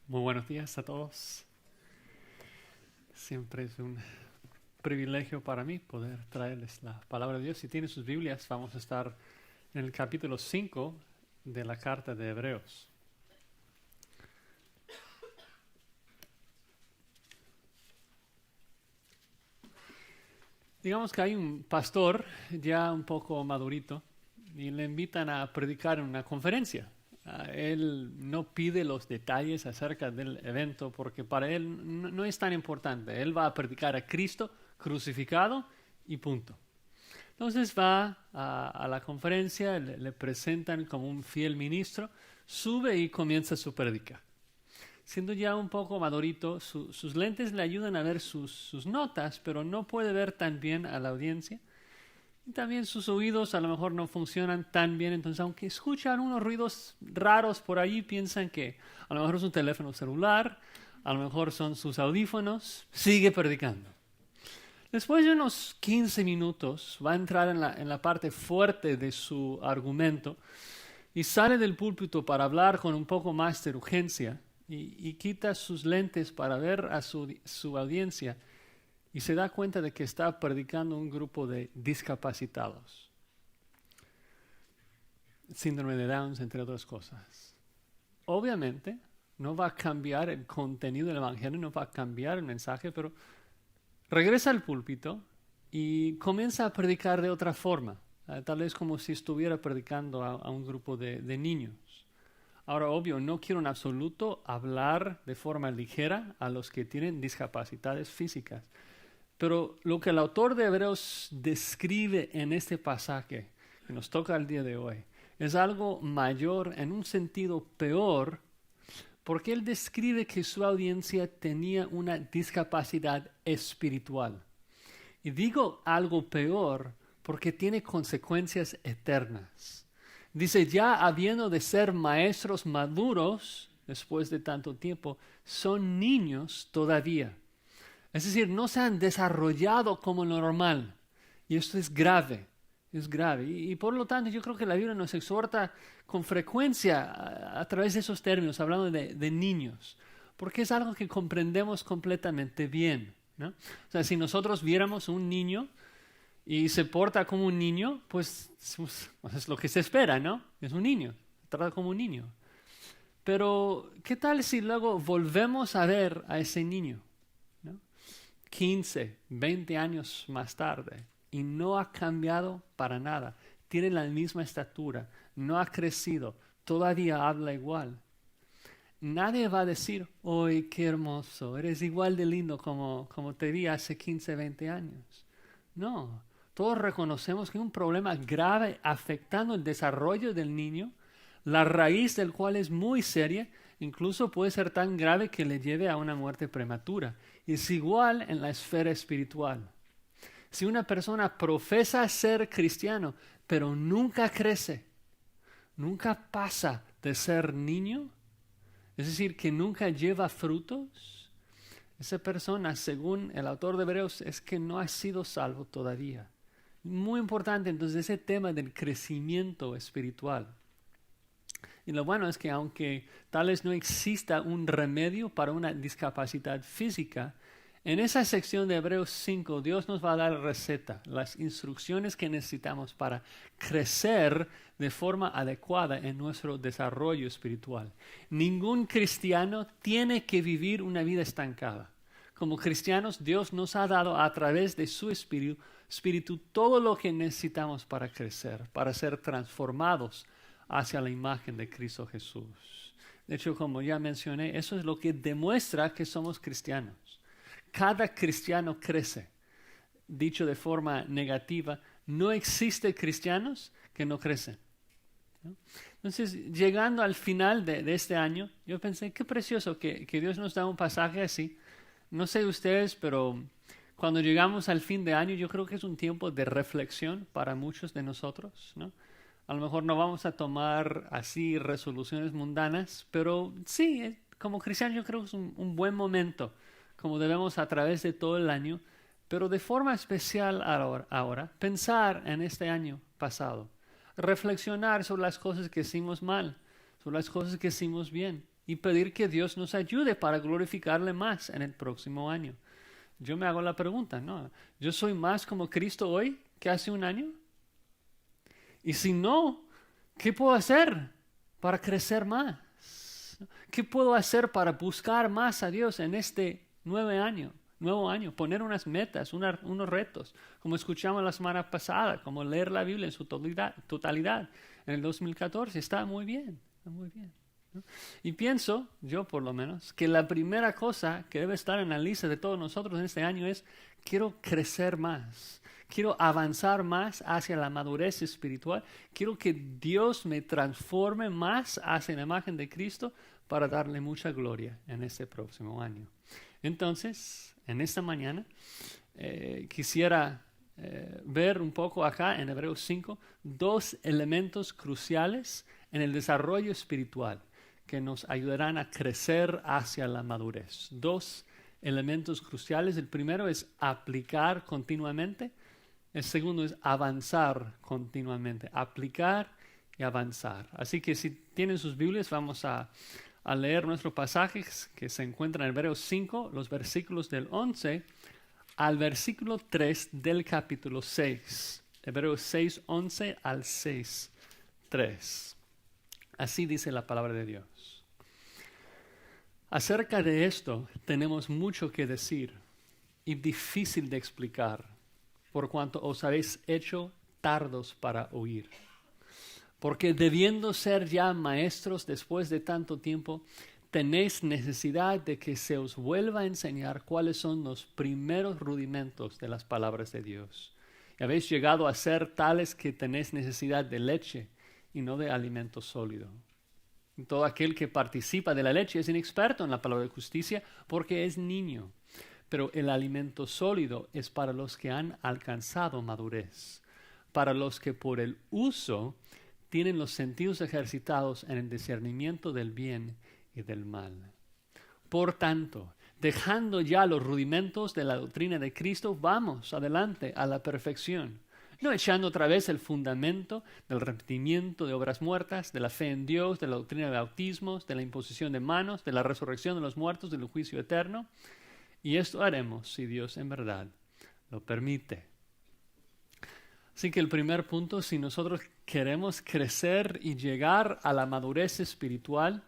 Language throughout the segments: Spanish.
Muy buenos días a todos. Siempre es un privilegio para mí poder traerles la palabra de Dios. Si tienen sus Biblias, vamos a estar en el capítulo 5 de la carta de Hebreos. Digamos que hay un pastor ya un poco madurito y le invitan a predicar en una conferencia. Él no pide los detalles acerca del evento porque para él no es tan importante. Él va a predicar a Cristo crucificado y punto. Entonces va a la conferencia, le presentan como un fiel ministro, sube y comienza su prédica. Siendo ya un poco madurito, sus lentes le ayudan a ver sus notas, pero no puede ver tan bien a la audiencia. Y también sus oídos a lo mejor no funcionan tan bien, entonces aunque escuchan unos ruidos raros por allí, piensan que a lo mejor es un teléfono celular, a lo mejor son sus audífonos, sigue predicando. Después de unos 15 minutos va a entrar en la parte fuerte de su argumento y sale del púlpito para hablar con un poco más de urgencia y quita sus lentes para ver a su audiencia y se da cuenta de que está predicando un grupo de discapacitados. Síndrome de Down, entre otras cosas. Obviamente no va a cambiar el contenido del evangelio, no va a cambiar el mensaje, pero regresa al púlpito y comienza a predicar de otra forma, tal vez como si estuviera predicando a un grupo de niños. Ahora, obvio, no quiero en absoluto hablar de forma ligera a los que tienen discapacidades físicas, pero lo que el autor de Hebreos describe en este pasaje que nos toca el día de hoy es algo mayor, en un sentido peor, porque él describe que su audiencia tenía una discapacidad espiritual. Y digo algo peor porque tiene consecuencias eternas. Dice, ya habiendo de ser maestros maduros, después de tanto tiempo, son niños todavía. Es decir, no se han desarrollado como normal. Y esto es grave. Es grave. Y por lo tanto, yo creo que la Biblia nos exhorta con frecuencia a través de esos términos, hablando de niños, porque es algo que comprendemos completamente bien, ¿no? O sea, si nosotros viéramos un niño y se porta como un niño, pues es lo que se espera, ¿no? Es un niño, se trata como un niño. Pero, ¿qué tal si luego volvemos a ver a ese niño, ¿no? 15, 20 años más tarde, y no ha cambiado para nada. Tiene la misma estatura, no ha crecido, todavía habla igual. Nadie va a decir, ¡ay, qué hermoso! Eres igual de lindo como te vi hace 15, 20 años. No, todos reconocemos que hay un problema grave afectando el desarrollo del niño, la raíz del cual es muy seria, incluso puede ser tan grave que le lleve a una muerte prematura. Y es igual en la esfera espiritual. Si una persona profesa ser cristiano, pero nunca crece, nunca pasa de ser niño, es decir, que nunca lleva frutos, esa persona, según el autor de Hebreos, es que no ha sido salvo todavía. Muy importante entonces ese tema del crecimiento espiritual. Y lo bueno es que aunque tal vez no exista un remedio para una discapacidad física, en esa sección de Hebreos 5 Dios nos va a dar receta, las instrucciones que necesitamos para crecer de forma adecuada en nuestro desarrollo espiritual. Ningún cristiano tiene que vivir una vida estancada. Como cristianos, Dios nos ha dado a través de su espíritu todo lo que necesitamos para crecer, para ser transformados hacia la imagen de Cristo Jesús. De hecho, como ya mencioné, eso es lo que demuestra que somos cristianos. Cada cristiano crece. Dicho de forma negativa, no existe cristianos que no crecen, ¿no? Entonces, llegando al final de este año, yo pensé, qué precioso que Dios nos da un pasaje así. No sé ustedes, pero cuando llegamos al fin de año, yo creo que es un tiempo de reflexión para muchos de nosotros, ¿no? A lo mejor no vamos a tomar así resoluciones mundanas, pero sí, como cristianos yo creo que es un buen momento, como debemos a través de todo el año, pero de forma especial ahora, pensar en este año pasado, reflexionar sobre las cosas que hicimos mal, sobre las cosas que hicimos bien, y pedir que Dios nos ayude para glorificarle más en el próximo año. Yo me hago la pregunta, ¿no? ¿Yo soy más como Cristo hoy que hace un año? Y si no, ¿qué puedo hacer para crecer más? ¿Qué puedo hacer para buscar más a Dios en este nuevo año? Poner unas metas, unos retos, como escuchamos la semana pasada, como leer la Biblia en su totalidad en el 2014. Está muy bien, ¿no? Y pienso, yo por lo menos, que la primera cosa que debe estar en la lista de todos nosotros en este año es: quiero crecer más, quiero avanzar más hacia la madurez espiritual, quiero que Dios me transforme más hacia la imagen de Cristo para darle mucha gloria en este próximo año. Entonces, en esta mañana quisiera ver un poco acá en Hebreos 5 dos elementos cruciales en el desarrollo espiritual que nos ayudarán a crecer hacia la madurez. Dos elementos cruciales. El primero es aplicar continuamente. El segundo es avanzar continuamente. Aplicar y avanzar. Así que si tienen sus Biblias, vamos a leer nuestros pasajes que se encuentran en Hebreos 5, los versículos del 11 al versículo 3 del capítulo 6. Hebreos 6, 11 al 6, 3. Así dice la palabra de Dios. Acerca de esto tenemos mucho que decir y difícil de explicar, por cuanto os habéis hecho tardos para oír. Porque debiendo ser ya maestros después de tanto tiempo, tenéis necesidad de que se os vuelva a enseñar cuáles son los primeros rudimentos de las palabras de Dios. Y habéis llegado a ser tales que tenéis necesidad de leche y no de alimento sólido. Todo aquel que participa de la leche es inexperto en la palabra de justicia porque es niño. Pero el alimento sólido es para los que han alcanzado madurez, para los que por el uso tienen los sentidos ejercitados en el discernimiento del bien y del mal. Por tanto, dejando ya los rudimentos de la doctrina de Cristo, vamos adelante a la perfección, no echando otra vez el fundamento del arrepentimiento de obras muertas, de la fe en Dios, de la doctrina de bautismos, de la imposición de manos, de la resurrección de los muertos, del juicio eterno. Y esto haremos si Dios en verdad lo permite. Así que el primer punto, si nosotros queremos crecer y llegar a la madurez espiritual,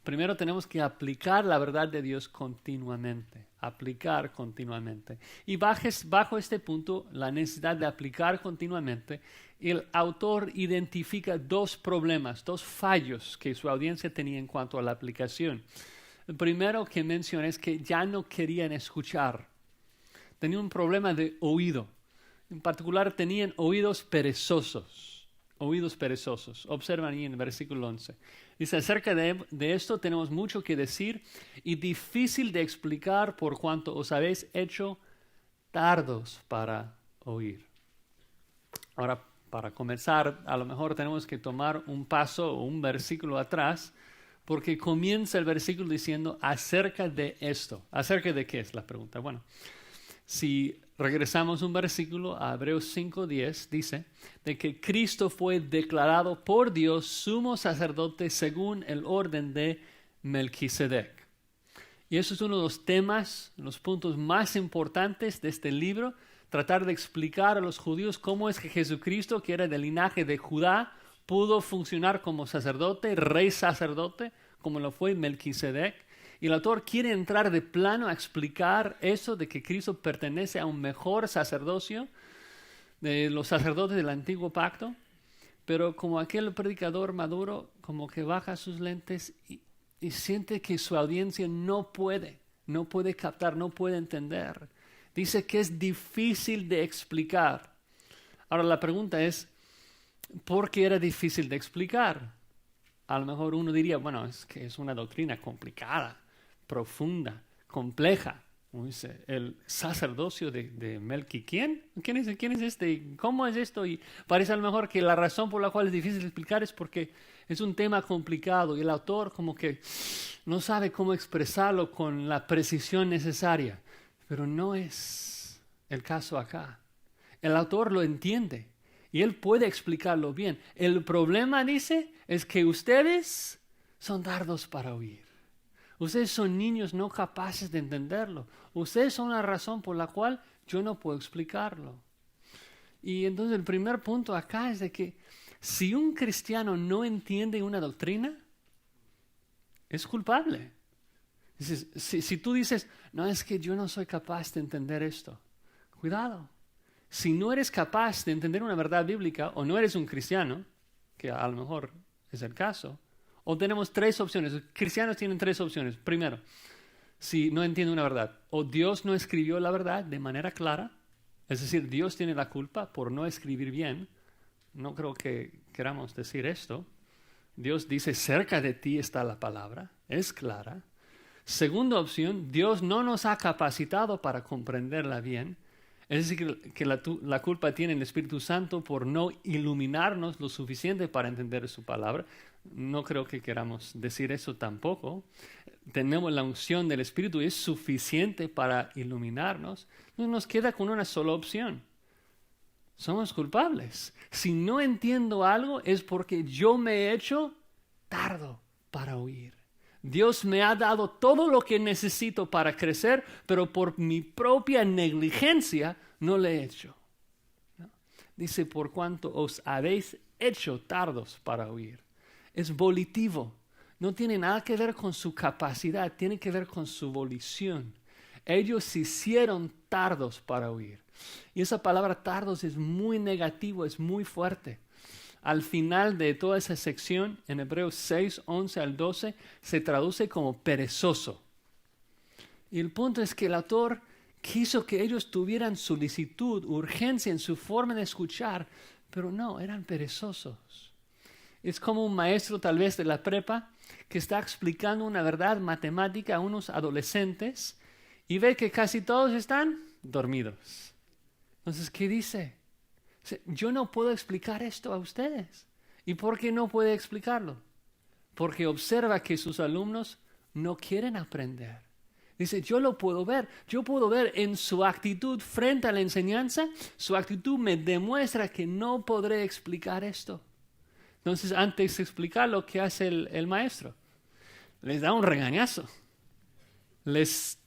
primero tenemos que aplicar la verdad de Dios continuamente. Aplicar continuamente. Y bajo este punto, la necesidad de aplicar continuamente, el autor identifica dos problemas, dos fallos que su audiencia tenía en cuanto a la aplicación. El primero que menciona es que ya no querían escuchar. Tenían un problema de oído. En particular, tenían oídos perezosos. Oídos perezosos. Observan ahí en el versículo 11. Dice, acerca de esto tenemos mucho que decir y difícil de explicar por cuanto os habéis hecho tardos para oír. Ahora, para comenzar, a lo mejor tenemos que tomar un paso o un versículo atrás, porque comienza el versículo diciendo acerca de esto. ¿Acerca de qué es la pregunta? Bueno, si regresamos un versículo a Hebreos 5:10, dice de que Cristo fue declarado por Dios sumo sacerdote según el orden de Melquisedec. Y eso es uno de los temas, los puntos más importantes de este libro, tratar de explicar a los judíos cómo es que Jesucristo, que era del linaje de Judá, pudo funcionar como sacerdote, rey sacerdote, como lo fue Melquisedec. Y el autor quiere entrar de plano a explicar eso de que Cristo pertenece a un mejor sacerdocio de los sacerdotes del antiguo pacto, pero como aquel predicador maduro, como que baja sus lentes y siente que su audiencia no puede captar, no puede entender. Dice que es difícil de explicar. Ahora la pregunta es, ¿por qué era difícil de explicar? A lo mejor uno diría, bueno, es que es una doctrina complicada, profunda, compleja. Dice, el sacerdocio de Melqui. ¿Quién es este? ¿Cómo es esto? Y parece a lo mejor que la razón por la cual es difícil de explicar es porque es un tema complicado y el autor como que no sabe cómo expresarlo con la precisión necesaria. Pero no es el caso acá. El autor lo entiende y él puede explicarlo bien. El problema, dice, es que ustedes son tardos para oír. Ustedes son niños no capaces de entenderlo. Ustedes son la razón por la cual yo no puedo explicarlo. Y entonces el primer punto acá es de que si un cristiano no entiende una doctrina, es culpable. Si tú dices, no, es que yo no soy capaz de entender esto, cuidado. Si no eres capaz de entender una verdad bíblica o no eres un cristiano, que a lo mejor es el caso, o tenemos tres opciones. Los cristianos tienen tres opciones. Primero, si no entiende una verdad, o Dios no escribió la verdad de manera clara, es decir, Dios tiene la culpa por no escribir bien. No creo que queramos decir esto. Dios dice, cerca de ti está la palabra, es clara. Segunda opción, Dios no nos ha capacitado para comprenderla bien. Es decir, que la culpa tiene el Espíritu Santo por no iluminarnos lo suficiente para entender su palabra. No creo que queramos decir eso tampoco. Tenemos la unción del Espíritu y es suficiente para iluminarnos. No nos queda con una sola opción. Somos culpables. Si no entiendo algo es porque yo me he hecho tardo para oír. Dios me ha dado todo lo que necesito para crecer, pero por mi propia negligencia no lo he hecho. ¿No? Dice, por cuanto os habéis hecho tardos para oír. Es volitivo. No tiene nada que ver con su capacidad, tiene que ver con su volición. Ellos se hicieron tardos para oír. Y esa palabra tardos es muy negativo, es muy fuerte. Al final de toda esa sección, en Hebreos 6, 11 al 12, se traduce como perezoso. Y el punto es que el autor quiso que ellos tuvieran solicitud, urgencia en su forma de escuchar, pero no, eran perezosos. Es como un maestro tal vez de la prepa que está explicando una verdad matemática a unos adolescentes y ve que casi todos están dormidos. Entonces, ¿qué dice? Yo no puedo explicar esto a ustedes. ¿Y por qué no puede explicarlo? Porque observa que sus alumnos no quieren aprender. Dice, yo lo puedo ver. Yo puedo ver en su actitud frente a la enseñanza. Su actitud me demuestra que no podré explicar esto. Entonces, antes de explicarlo, ¿qué hace el maestro? Les da un regañazo. Les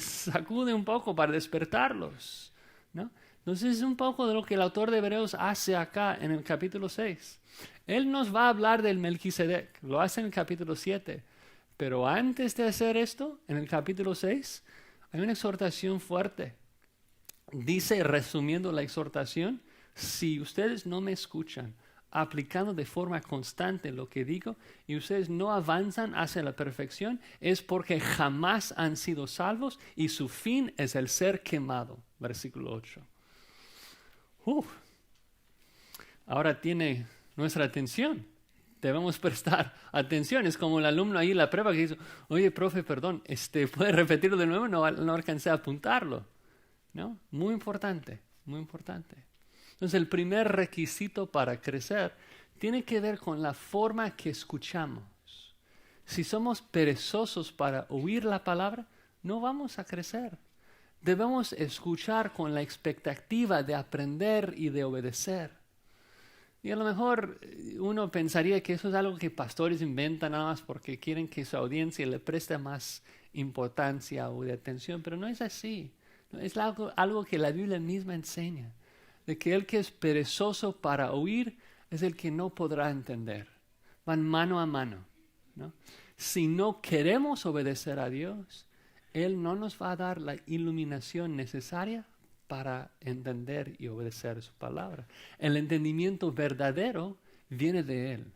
sacude un poco para despertarlos, ¿no? Entonces es un poco de lo que el autor de Hebreos hace acá en el capítulo 6. Él nos va a hablar del Melquisedec, lo hace en el capítulo 7. Pero antes de hacer esto, en el capítulo 6, hay una exhortación fuerte. Dice, resumiendo la exhortación, si ustedes no me escuchan, aplicando de forma constante lo que digo, y ustedes no avanzan hacia la perfección, es porque jamás han sido salvos y su fin es el ser quemado. Versículo 8. Ahora tiene nuestra atención. Debemos prestar atención. Es como el alumno ahí en la prueba que dice, oye, profe, perdón, ¿puede repetirlo de nuevo? No alcancé a apuntarlo. ¿No? Muy importante, muy importante. Entonces, el primer requisito para crecer tiene que ver con la forma que escuchamos. Si somos perezosos para oír la palabra, no vamos a crecer. Debemos escuchar con la expectativa de aprender y de obedecer. Y a lo mejor uno pensaría que eso es algo que pastores inventan nada más porque quieren que su audiencia le preste más importancia o de atención, pero no es así. Es algo que la Biblia misma enseña, de que el que es perezoso para oír es el que no podrá entender. Van mano a mano, ¿no? Si no queremos obedecer a Dios, Él no nos va a dar la iluminación necesaria para entender y obedecer su palabra. El entendimiento verdadero viene de Él.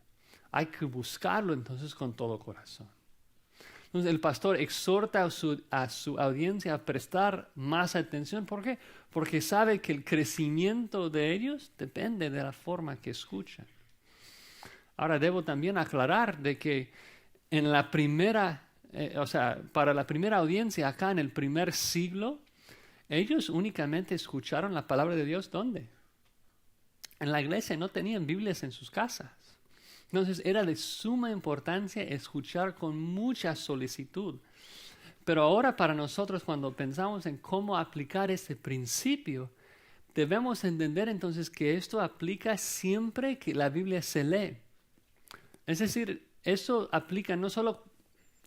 Hay que buscarlo entonces con todo corazón. Entonces el pastor exhorta a su audiencia a prestar más atención. ¿Por qué? Porque sabe que el crecimiento de ellos depende de la forma que escuchan. Ahora debo también aclarar de que en la primera, para la primera audiencia acá en el primer siglo, ellos únicamente escucharon la palabra de Dios, ¿dónde? En la iglesia, no tenían Biblias en sus casas. Entonces era de suma importancia escuchar con mucha solicitud. Pero ahora para nosotros, cuando pensamos en cómo aplicar este principio, debemos entender entonces que esto aplica siempre que la Biblia se lee. Es decir, eso aplica no solo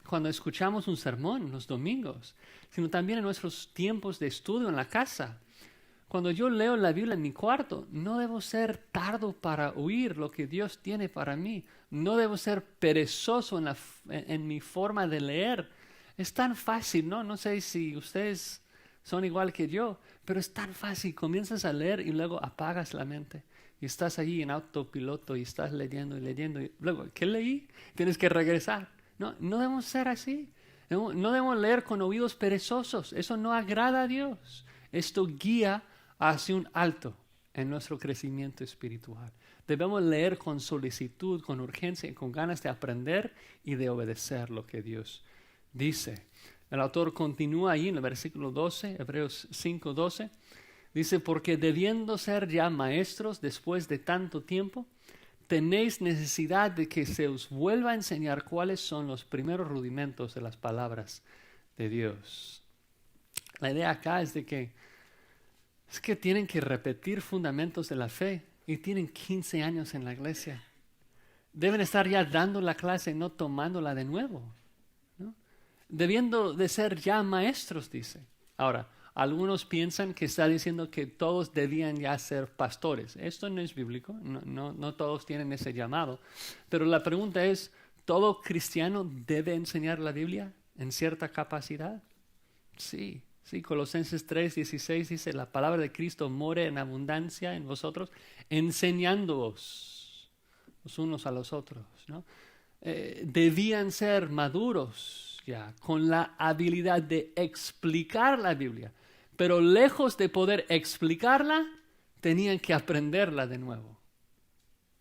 cuando escuchamos un sermón los domingos, sino también en nuestros tiempos de estudio en la casa. Cuando yo leo la Biblia en mi cuarto, no debo ser tardo para oír lo que Dios tiene para mí. No debo ser perezoso en mi forma de leer. Es tan fácil, ¿no? No sé si ustedes son igual que yo, pero es tan fácil. Comienzas a leer y luego apagas la mente. Y estás allí en autopiloto y estás leyendo y leyendo. Y luego, ¿qué leí? Tienes que regresar. No, no debemos ser así. No debemos leer con oídos perezosos. Eso no agrada a Dios. Esto guía hacia un alto en nuestro crecimiento espiritual. Debemos leer con solicitud, con urgencia, con ganas de aprender y de obedecer lo que Dios dice. El autor continúa ahí en el versículo 12, Hebreos 5:12. Dice, porque debiendo ser ya maestros después de tanto tiempo, tenéis necesidad de que se os vuelva a enseñar cuáles son los primeros rudimentos de las palabras de Dios. La idea acá es que tienen que repetir fundamentos de la fe y tienen 15 años en la iglesia. Deben estar ya dando la clase, no tomándola de nuevo, ¿no? Debiendo de ser ya maestros, dice. Ahora, algunos piensan que está diciendo que todos debían ya ser pastores. Esto no es bíblico, no todos tienen ese llamado. Pero la pregunta es, ¿todo cristiano debe enseñar la Biblia en cierta capacidad? Sí. Sí, Colosenses 3:16 dice, la palabra de Cristo more en abundancia en vosotros, enseñándoos los unos a los otros, ¿no? Debían ser maduros ya, con la habilidad de explicar la Biblia, pero lejos de poder explicarla, tenían que aprenderla de nuevo.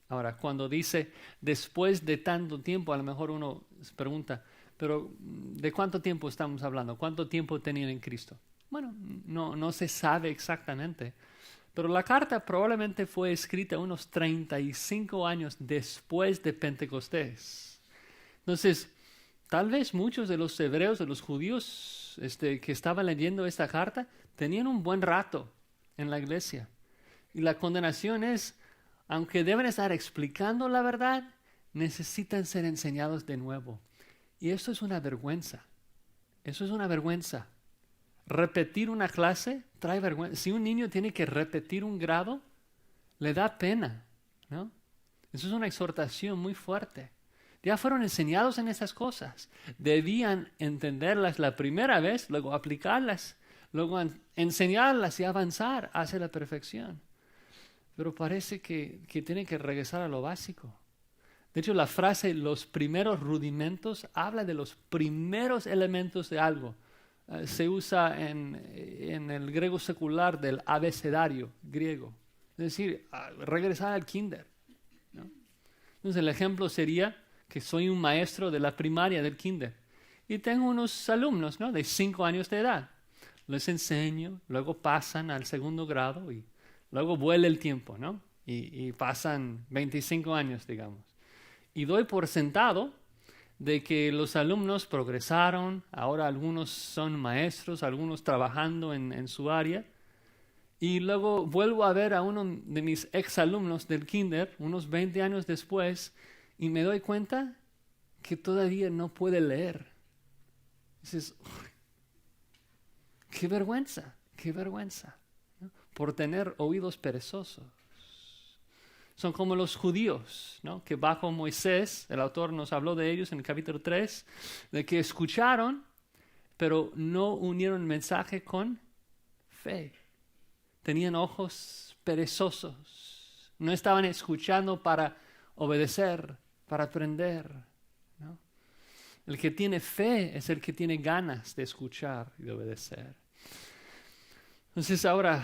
Ahora, cuando dice después de tanto tiempo, a lo mejor uno se pregunta, pero ¿de cuánto tiempo estamos hablando? ¿Cuánto tiempo tenían en Cristo? Bueno, no se sabe exactamente, pero la carta probablemente fue escrita unos 35 años después de Pentecostés. Entonces, tal vez muchos de los hebreos, de los judíos que estaban leyendo esta carta, tenían un buen rato en la iglesia. Y la condenación es, aunque deben estar explicando la verdad, necesitan ser enseñados de nuevo. Y eso es una vergüenza. Eso es una vergüenza. Repetir una clase trae vergüenza. Si un niño tiene que repetir un grado, le da pena, ¿no? Eso es una exhortación muy fuerte. Ya fueron enseñados en esas cosas. Debían entenderlas la primera vez, luego aplicarlas, luego enseñarlas y avanzar hacia la perfección. Pero parece que tienen que regresar a lo básico. De hecho, la frase los primeros rudimentos habla de los primeros elementos de algo. Se usa en el griego secular del abecedario griego. Es decir, regresar al kinder, ¿no? Entonces el ejemplo sería que soy un maestro de la primaria del kinder y tengo unos alumnos, ¿no?, de 5 años de edad. Les enseño, luego pasan al segundo grado y luego vuela el tiempo, ¿no? Y pasan 25 años, digamos. Y doy por sentado de que los alumnos progresaron, ahora algunos son maestros, algunos trabajando en su área. Y luego vuelvo a ver a uno de mis exalumnos del kinder, unos 20 años después, y me doy cuenta que todavía no puede leer. Dices, qué vergüenza, ¿no?, por tener oídos perezosos. Son como los judíos, ¿no?, que bajo Moisés, el autor nos habló de ellos en el capítulo 3, de que escucharon, pero no unieron el mensaje con fe. Tenían ojos perezosos, no estaban escuchando para obedecer, para aprender, ¿no? El que tiene fe es el que tiene ganas de escuchar y de obedecer. Entonces ahora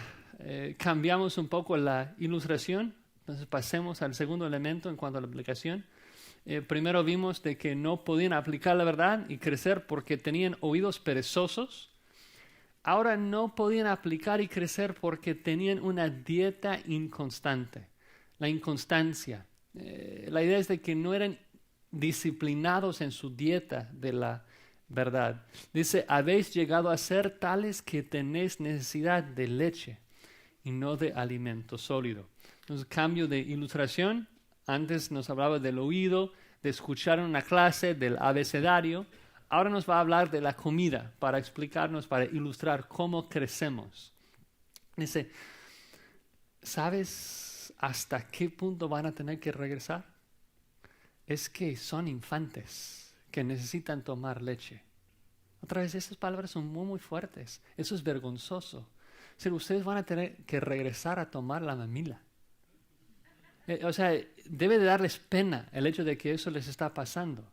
cambiamos un poco la ilustración. Entonces pasemos al segundo elemento en cuanto a la aplicación. Primero vimos de que no podían aplicar la verdad y crecer porque tenían oídos perezosos. Ahora no podían aplicar y crecer porque tenían una dieta inconstante. La inconstancia. La idea es de que no eran disciplinados en su dieta de la verdad. Dice, habéis llegado a ser tales que tenéis necesidad de leche y no de alimento sólido. Entonces, cambio de ilustración. Antes nos hablaba del oído, de escuchar una clase, del abecedario. ahora nos va a hablar de la comida para explicarnos, para ilustrar cómo crecemos. Dice, ¿sabes hasta qué punto van a tener que regresar? Es que son infantes que necesitan tomar leche. Otra vez, esas palabras son muy, muy fuertes. Eso es vergonzoso. O sea, ustedes van a tener que regresar a tomar la mamila. O sea, debe de darles pena el hecho de que eso les está pasando,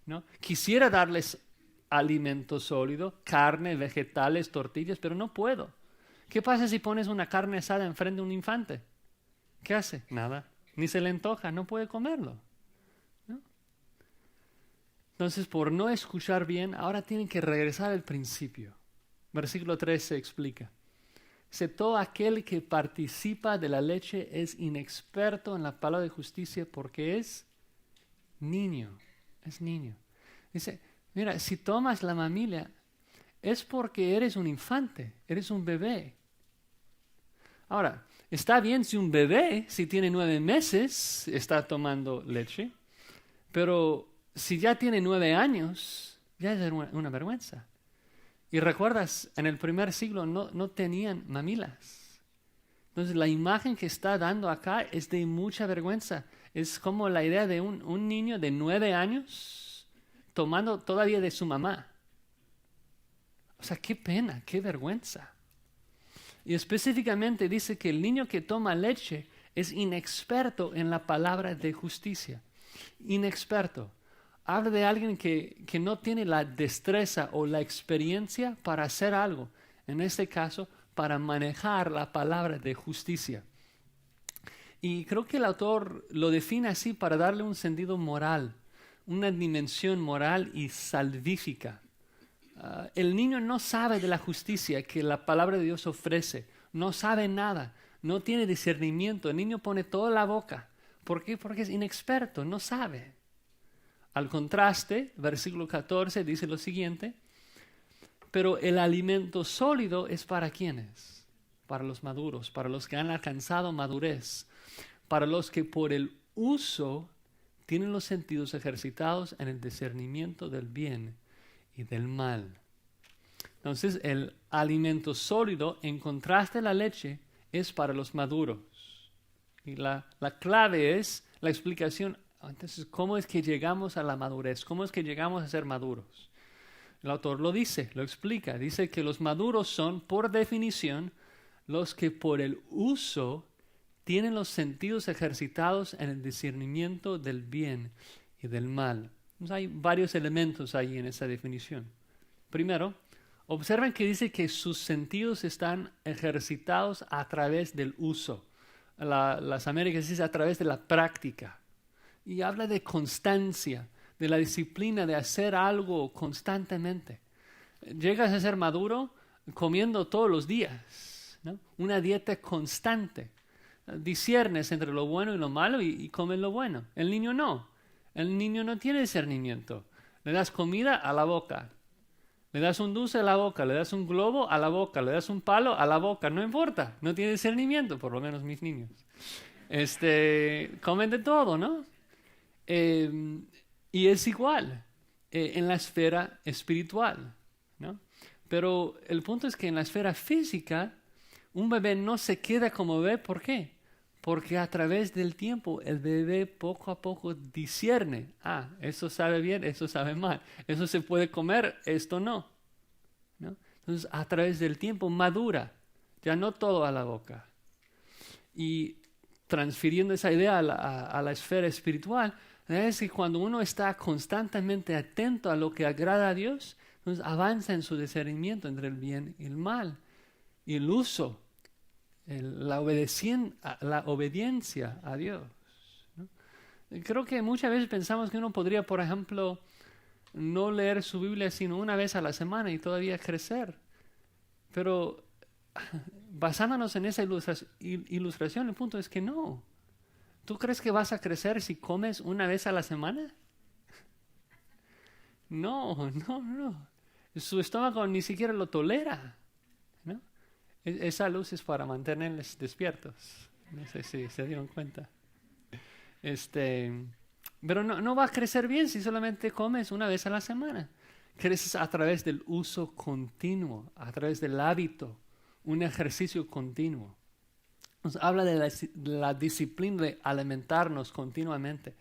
¿no? Quisiera darles alimento sólido, carne, vegetales, tortillas, pero no puedo. ¿Qué pasa si pones una carne asada enfrente de un infante? ¿Qué hace? Nada. Ni se le antoja, no puede comerlo, ¿no? Entonces, por no escuchar bien, ahora tienen que regresar al principio. Versículo 3 se explica. Dice, todo aquel que participa de la leche es inexperto en la palabra de justicia porque es niño. Es niño. Dice, mira, si tomas la mamila es porque eres un infante, eres un bebé. Ahora, está bien si un bebé, si tiene 9 meses, está tomando leche, pero si ya tiene 9 años, ya es una vergüenza. Y recuerdas, en el primer siglo no tenían mamilas. Entonces la imagen que está dando acá es de mucha vergüenza. Es como la idea de un niño de 9 años tomando todavía de su mamá. O sea, qué pena, qué vergüenza. Y específicamente dice que el niño que toma leche es inexperto en la palabra de justicia. Inexperto. Habla de alguien que no tiene la destreza o la experiencia para hacer algo. En este caso, para manejar la palabra de justicia. Y creo que el autor lo define así para darle un sentido moral, una dimensión moral y salvífica. El niño no sabe de la justicia que la palabra de Dios ofrece. No sabe nada. No tiene discernimiento. El niño pone toda la boca. ¿Por qué? Porque es inexperto, no sabe. Al contraste, versículo 14 dice lo siguiente, pero el alimento sólido es para ¿quiénes? Para los maduros, para los que han alcanzado madurez, para los que por el uso tienen los sentidos ejercitados en el discernimiento del bien y del mal. Entonces, el alimento sólido, en contraste a la leche, es para los maduros. Y la clave es la explicación. Entonces, ¿cómo es que llegamos a la madurez? ¿Cómo es que llegamos a ser maduros? El autor lo dice, lo explica. Dice que los maduros son, por definición, los que por el uso tienen los sentidos ejercitados en el discernimiento del bien y del mal. Entonces, hay varios elementos ahí en esa definición. Primero, observen que dice que sus sentidos están ejercitados a través del uso. Las Américas dice a través de la práctica. Y habla de constancia, de la disciplina de hacer algo constantemente. Llegas a ser maduro comiendo todos los días, ¿no? Una dieta constante. Disciernes entre lo bueno y lo malo y comes lo bueno. El niño no. El niño no tiene discernimiento. Le das comida a la boca. Le das un dulce a la boca. Le das un globo a la boca. Le das un palo a la boca. No importa. No tiene discernimiento, por lo menos mis niños. Comen de todo, ¿no? Y es igual en la esfera espiritual, ¿no? Pero el punto es que en la esfera física, un bebé no se queda como bebé. ¿Por qué? Porque a través del tiempo el bebé poco a poco discierne. Eso sabe bien, eso sabe mal. Eso se puede comer, esto no, ¿no? Entonces a través del tiempo madura. Ya no todo a la boca. Y transfiriendo esa idea a la esfera espiritual, es que cuando uno está constantemente atento a lo que agrada a Dios, entonces avanza en su discernimiento entre el bien y el mal. Y el uso, la obediencia a Dios, ¿no? Creo que muchas veces pensamos que uno podría, por ejemplo, no leer su Biblia sino una vez a la semana y todavía crecer. Pero basándonos en esa ilustración, el punto es que no. ¿Tú crees que vas a crecer si comes una vez a la semana? No. Su estómago ni siquiera lo tolera, ¿no? Esa luz es para mantenerles despiertos. No sé si se dieron cuenta. Pero no va a crecer bien si solamente comes una vez a la semana. Creces a través del uso continuo, a través del hábito, un ejercicio continuo. Nos habla de la disciplina de alimentarnos continuamente.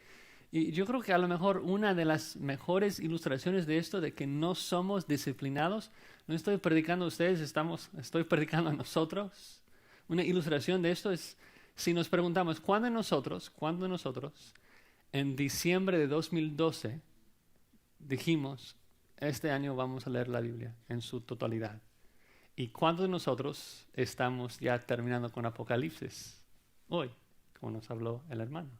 Y yo creo que a lo mejor una de las mejores ilustraciones de esto, de que no somos disciplinados, no estoy predicando a ustedes, estoy predicando a nosotros. Una ilustración de esto es, si nos preguntamos, ¿cuándo de nosotros, en diciembre de 2012, dijimos, este año vamos a leer la Biblia en su totalidad? ¿Y cuántos de nosotros estamos ya terminando con Apocalipsis hoy, como nos habló el hermano?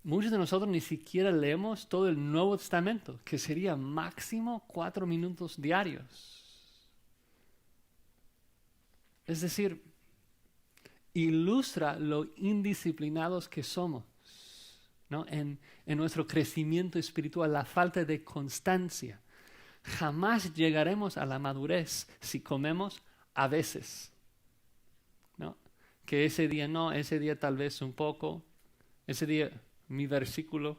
Muchos de nosotros ni siquiera leemos todo el Nuevo Testamento, que sería máximo 4 minutos diarios. Es decir, ilustra lo indisciplinados que somos, ¿no? En nuestro crecimiento espiritual, la falta de constancia. Jamás llegaremos a la madurez si comemos a veces, ¿no? Que ese día no, ese día tal vez un poco, ese día mi versículo,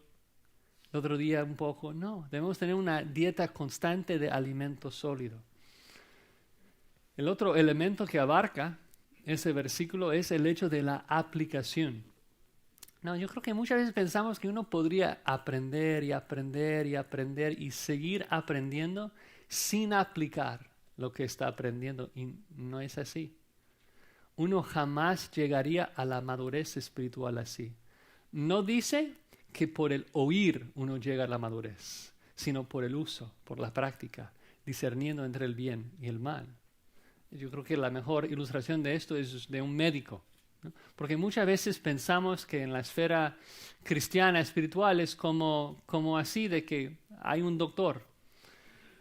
el otro día un poco. No, debemos tener una dieta constante de alimento sólido. El otro elemento que abarca ese versículo es el hecho de la aplicación. No, yo creo que muchas veces pensamos que uno podría aprender y aprender y aprender y seguir aprendiendo sin aplicar lo que está aprendiendo. Y no es así. Uno jamás llegaría a la madurez espiritual así. No dice que por el oír uno llega a la madurez, sino por el uso, por la práctica, discerniendo entre el bien y el mal. Yo creo que la mejor ilustración de esto es de un médico, ¿no? Porque muchas veces pensamos que en la esfera cristiana espiritual es como así, de que hay un doctor.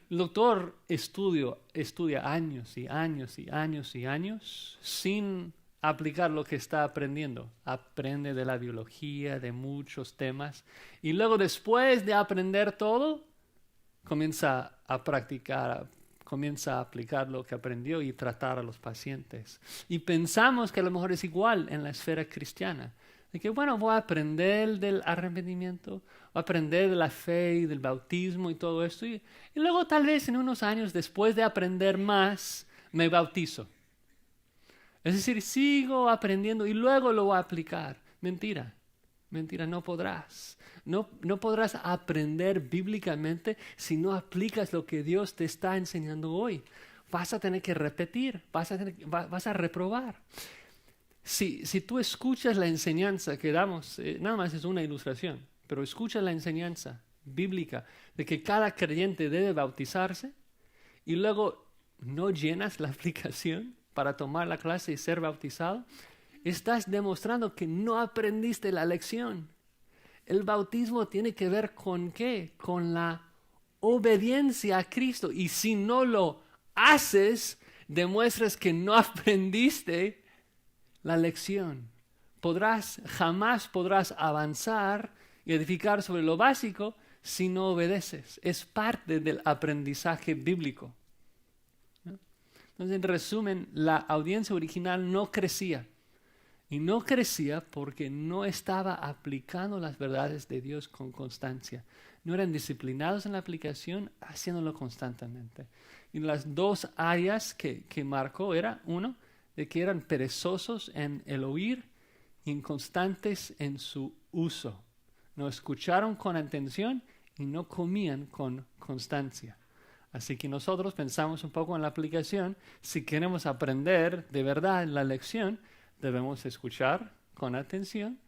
El doctor estudia años y años y años y años sin aplicar lo que está aprendiendo. Aprende de la biología, de muchos temas, y luego, después de aprender todo, comienza a practicar, comienza a aplicar lo que aprendió y tratar a los pacientes. Y pensamos que a lo mejor es igual en la esfera cristiana. De que, bueno, voy a aprender del arrepentimiento, voy a aprender de la fe y del bautismo y todo esto. Y luego tal vez en unos años, después de aprender más, me bautizo. Es decir, sigo aprendiendo y luego lo voy a aplicar. Mentira, mentira, no podrás. No podrás aprender bíblicamente si no aplicas lo que Dios te está enseñando hoy. Vas a tener que repetir, vas a reprobar. Si tú escuchas la enseñanza que damos, nada más es una ilustración, pero escuchas la enseñanza bíblica de que cada creyente debe bautizarse y luego no llenas la aplicación para tomar la clase y ser bautizado, estás demostrando que no aprendiste la lección. El bautismo tiene que ver con ¿qué? Con la obediencia a Cristo. Y si no lo haces, demuestras que no aprendiste la lección. Jamás podrás avanzar y edificar sobre lo básico si no obedeces. Es parte del aprendizaje bíblico. Entonces, en resumen, la audiencia original no crecía. Y no crecía porque no estaba aplicando las verdades de Dios con constancia. No eran disciplinados en la aplicación, haciéndolo constantemente. Y las dos áreas que marcó era, uno, de que eran perezosos en el oír y inconstantes en su uso. No escucharon con atención y no comían con constancia. Así que nosotros pensamos un poco en la aplicación. Si queremos aprender de verdad la lección, debemos escuchar con atención,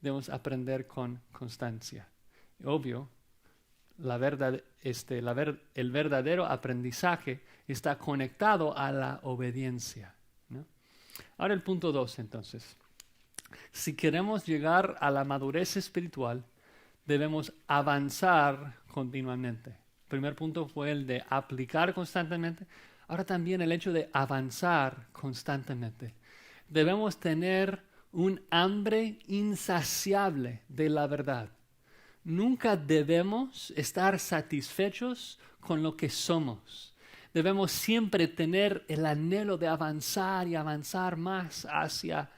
debemos aprender con constancia. Obvio, el verdadero aprendizaje está conectado a la obediencia, ¿no? Ahora el punto 2, entonces. Si queremos llegar a la madurez espiritual, debemos avanzar continuamente. El primer punto fue el de aplicar constantemente. Ahora también el hecho de avanzar constantemente. Debemos tener un hambre insaciable de la verdad. Nunca debemos estar satisfechos con lo que somos. Debemos siempre tener el anhelo de avanzar y avanzar más hacia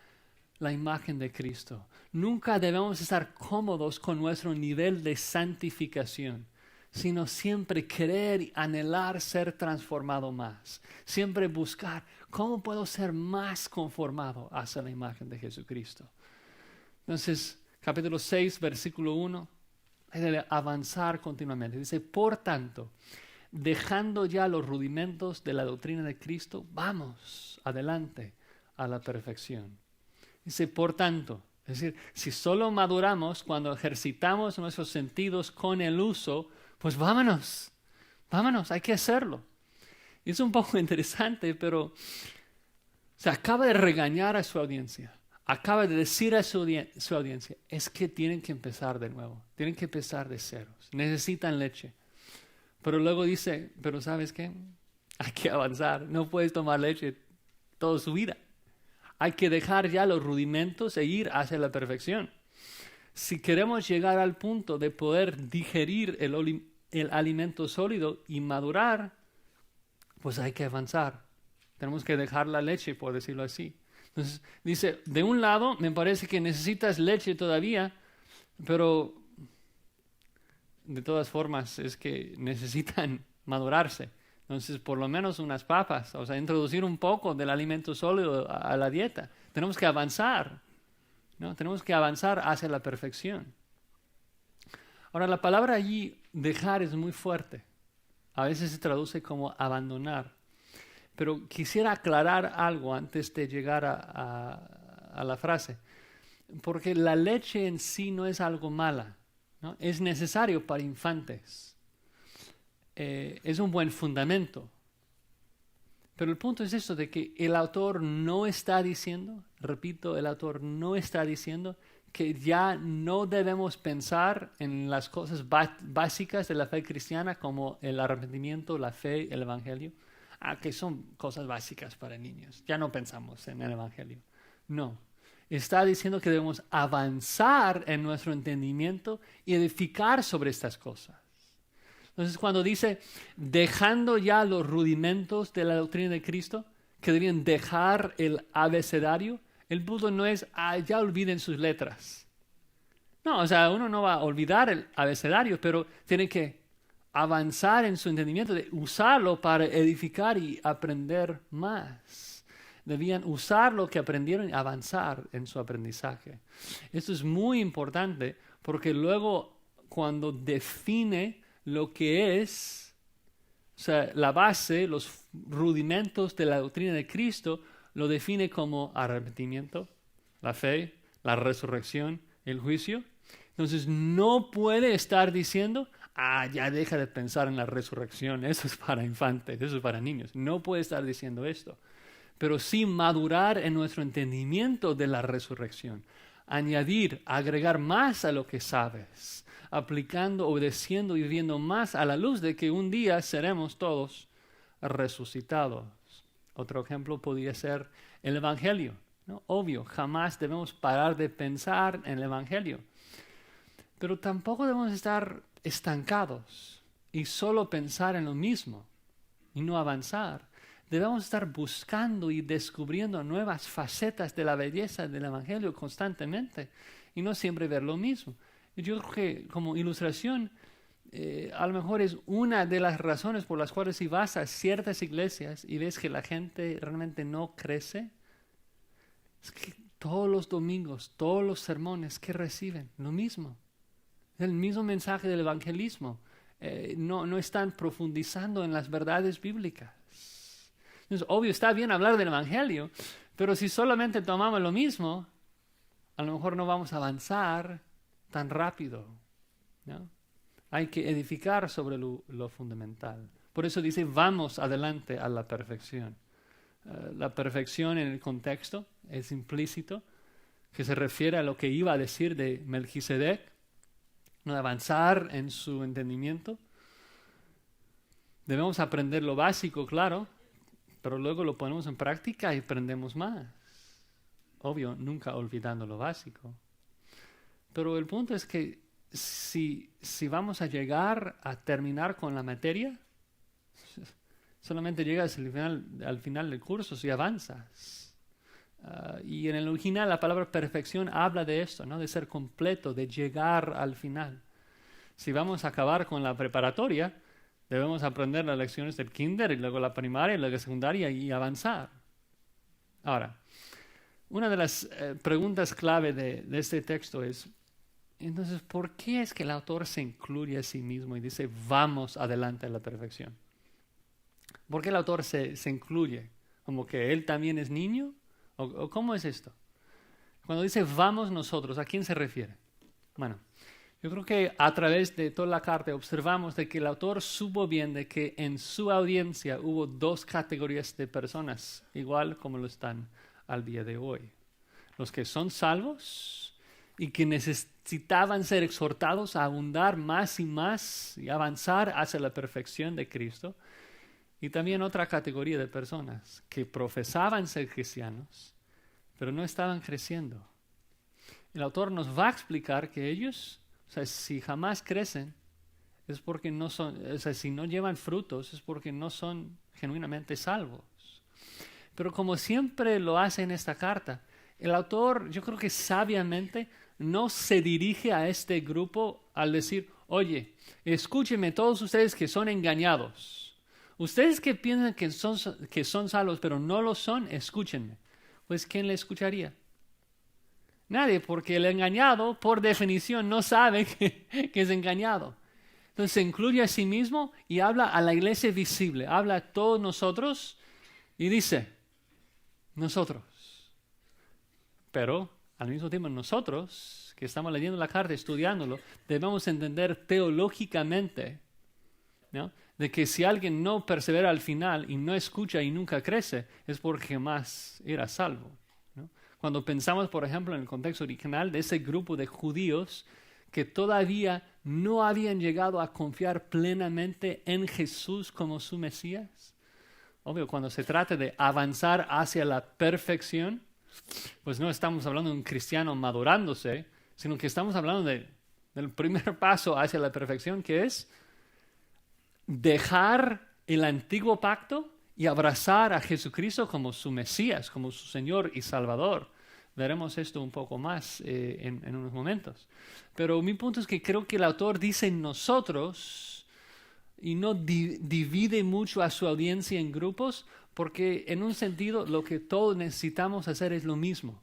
la imagen de Cristo. Nunca debemos estar cómodos con nuestro nivel de santificación. sino siempre querer y anhelar ser transformado más. Siempre buscar cómo puedo ser más conformado hacia la imagen de Jesucristo. Entonces, capítulo 6, versículo 1, hay de avanzar continuamente. Dice, por tanto, dejando ya los rudimentos de la doctrina de Cristo, vamos adelante a la perfección. Dice, por tanto, es decir, si solo maduramos cuando ejercitamos nuestros sentidos con el uso, pues vámonos, hay que hacerlo. Y es un poco interesante, pero se acaba de regañar a su audiencia. Acaba de decir a su audiencia, es que tienen que empezar de nuevo, tienen que empezar de ceros, necesitan leche. Pero luego dice, pero ¿sabes qué? Hay que avanzar, no puedes tomar leche toda su vida. Hay que dejar ya los rudimentos e ir hacia la perfección. Si queremos llegar al punto de poder digerir el alimento sólido y madurar, pues hay que avanzar. Tenemos que dejar la leche, por decirlo así. Entonces, dice, de un lado, me parece que necesitas leche todavía, pero de todas formas es que necesitan madurarse. Entonces, por lo menos unas papas, o sea, introducir un poco del alimento sólido a la dieta. Tenemos que avanzar, ¿no? Tenemos que avanzar hacia la perfección. Ahora, la palabra allí, dejar, es muy fuerte. A veces se traduce como abandonar. Pero quisiera aclarar algo antes de llegar a la frase. Porque la leche en sí no es algo mala, ¿no? Es necesario para infantes. Es un buen fundamento. Pero el punto es esto de que el autor no está diciendo, repito, el autor no está diciendo que ya no debemos pensar en las cosas básicas de la fe cristiana como el arrepentimiento, la fe, el evangelio. Que son cosas básicas para niños. Ya no pensamos en el evangelio. No. Está diciendo que debemos avanzar en nuestro entendimiento y edificar sobre estas cosas. Entonces, cuando dice, dejando ya los rudimentos de la doctrina de Cristo, que debían dejar el abecedario, el punto no es, ya olviden sus letras. No, o sea, uno no va a olvidar el abecedario, pero tiene que avanzar en su entendimiento, de usarlo para edificar y aprender más. Debían usar lo que aprendieron y avanzar en su aprendizaje. Esto es muy importante porque luego cuando define lo que es, o sea, la base, los rudimentos de la doctrina de Cristo, lo define como arrepentimiento, la fe, la resurrección, el juicio. Entonces no puede estar diciendo, ya deja de pensar en la resurrección, eso es para infantes, eso es para niños. No puede estar diciendo esto, pero sí madurar en nuestro entendimiento de la resurrección, añadir, agregar más a lo que sabes, aplicando, obedeciendo y viviendo más a la luz de que un día seremos todos resucitados. Otro ejemplo podría ser el evangelio, ¿no? Obvio, jamás debemos parar de pensar en el evangelio, pero tampoco debemos estar estancados y solo pensar en lo mismo y no avanzar. Debemos estar buscando y descubriendo nuevas facetas de la belleza del evangelio constantemente y no siempre ver lo mismo. Yo creo que como ilustración, a lo mejor es una de las razones por las cuales si vas a ciertas iglesias y ves que la gente realmente no crece, es que todos los domingos, todos los sermones que reciben, lo mismo. El mismo mensaje del evangelismo. No están profundizando en las verdades bíblicas. Entonces, obvio, está bien hablar del evangelio, pero si solamente tomamos lo mismo, a lo mejor no vamos a avanzar tan rápido, ¿no? Hay que edificar sobre lo fundamental. Por eso dice, vamos adelante a la perfección. La perfección en el contexto es implícito, que se refiere a lo que iba a decir de Melquisedec, no avanzar en su entendimiento. Debemos aprender lo básico, claro, pero luego lo ponemos en práctica y aprendemos más. Obvio, nunca olvidando lo básico. Pero el punto es que si vamos a llegar a terminar con la materia, solamente llegas al final del curso si avanzas. Y en el original la palabra perfección habla de esto, ¿no? De ser completo, de llegar al final. Si vamos a acabar con la preparatoria, debemos aprender las lecciones del kinder y luego la primaria y luego la secundaria y avanzar. Ahora, una de las preguntas clave de este texto es, entonces, ¿por qué es que el autor se incluye a sí mismo y dice, vamos adelante a la perfección? ¿Por qué el autor se incluye? ¿Como que él también es niño? ¿O cómo es esto? Cuando dice vamos nosotros, ¿a quién se refiere? Bueno, yo creo que a través de toda la carta observamos de que el autor supo bien de que en su audiencia hubo dos categorías de personas, igual como lo están al día de hoy. Los que son salvos y que necesitaban ser exhortados a abundar más y más y avanzar hacia la perfección de Cristo. Y también otra categoría de personas que profesaban ser cristianos, pero no estaban creciendo. El autor nos va a explicar que ellos, o sea, si jamás crecen, es porque no son, o sea, si no llevan frutos, es porque no son genuinamente salvos. Pero como siempre lo hace en esta carta, el autor, yo creo que sabiamente, no se dirige a este grupo al decir, oye, escúchenme todos ustedes que son engañados. Ustedes que piensan que son salvos, pero no lo son, escúchenme. Pues, ¿quién le escucharía? Nadie, porque el engañado, por definición, no sabe que es engañado. Entonces se incluye a sí mismo y habla a la iglesia visible, habla a todos nosotros y dice, nosotros. Pero, al mismo tiempo, nosotros, que estamos leyendo la carta, estudiándolo, debemos entender teológicamente, ¿no?, de que si alguien no persevera al final y no escucha y nunca crece, es porque jamás era salvo, ¿no? Cuando pensamos, por ejemplo, en el contexto original de ese grupo de judíos que todavía no habían llegado a confiar plenamente en Jesús como su Mesías, obvio, cuando se trata de avanzar hacia la perfección, pues no estamos hablando de un cristiano madurándose, sino que estamos hablando del primer paso hacia la perfección, que es dejar el antiguo pacto y abrazar a Jesucristo como su Mesías, como su Señor y Salvador. Veremos esto un poco más en unos momentos. Pero mi punto es que creo que el autor dice nosotros y no divide mucho a su audiencia en grupos, porque en un sentido lo que todos necesitamos hacer es lo mismo.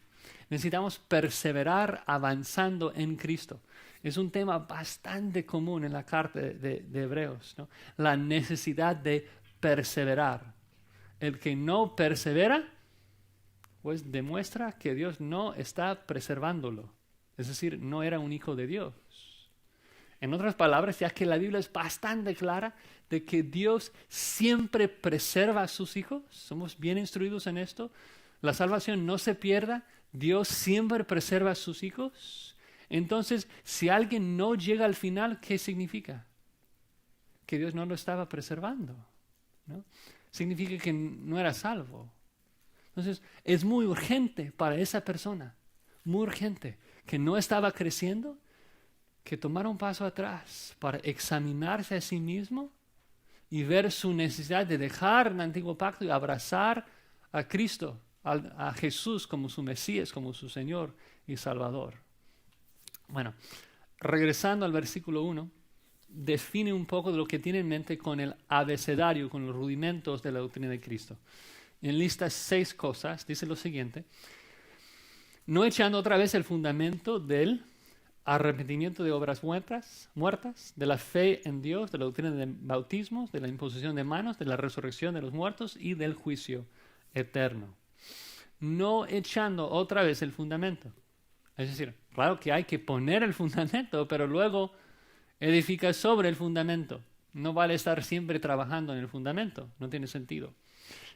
Necesitamos perseverar avanzando en Cristo. Es un tema bastante común en la carta de Hebreos, ¿no? La necesidad de perseverar. El que no persevera, pues demuestra que Dios no está preservándolo. Es decir, no era un hijo de Dios. En otras palabras, ya que la Biblia es bastante clara de que Dios siempre preserva a sus hijos, somos bien instruidos en esto, la salvación no se pierda, Dios siempre preserva a sus hijos. Entonces, si alguien no llega al final, ¿qué significa? Que Dios no lo estaba preservando, ¿no? Significa que no era salvo. Entonces, es muy urgente para esa persona, muy urgente, que no estaba creciendo, que tomara un paso atrás para examinarse a sí mismo y ver su necesidad de dejar el antiguo pacto y abrazar a Cristo, a Jesús como su Mesías, como su Señor y Salvador. Bueno, regresando al versículo 1, define un poco de lo que tiene en mente con el abecedario, con los rudimentos de la doctrina de Cristo. En lista 6 cosas, dice lo siguiente: no echando otra vez el fundamento del arrepentimiento de obras muertas, de la fe en Dios, de la doctrina de bautismos, de la imposición de manos, de la resurrección de los muertos y del juicio eterno. No echando otra vez el fundamento. Es decir, claro que hay que poner el fundamento, pero luego edifica sobre el fundamento. No vale estar siempre trabajando en el fundamento, no tiene sentido.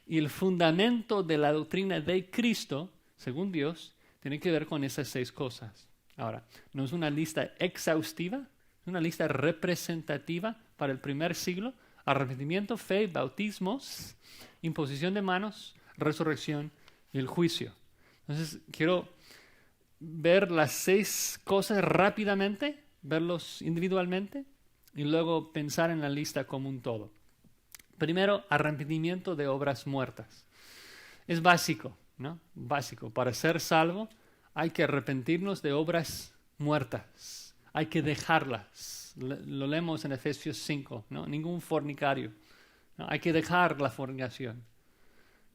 Y el fundamento de la doctrina de Cristo, según Dios, tiene que ver con esas 6 cosas. Ahora, no es una lista exhaustiva, es una lista representativa para el primer siglo: arrepentimiento, fe, bautismos, imposición de manos, resurrección y el juicio. Entonces, quiero ver las 6 cosas rápidamente, verlos individualmente y luego pensar en la lista como un todo. Primero, arrepentimiento de obras muertas. Es básico, ¿no? Básico. Para ser salvo hay que arrepentirnos de obras muertas. hay que dejarlas. Lo leemos en Efesios 5, ¿no? Ningún fornicario, ¿no? Hay que dejar la fornicación,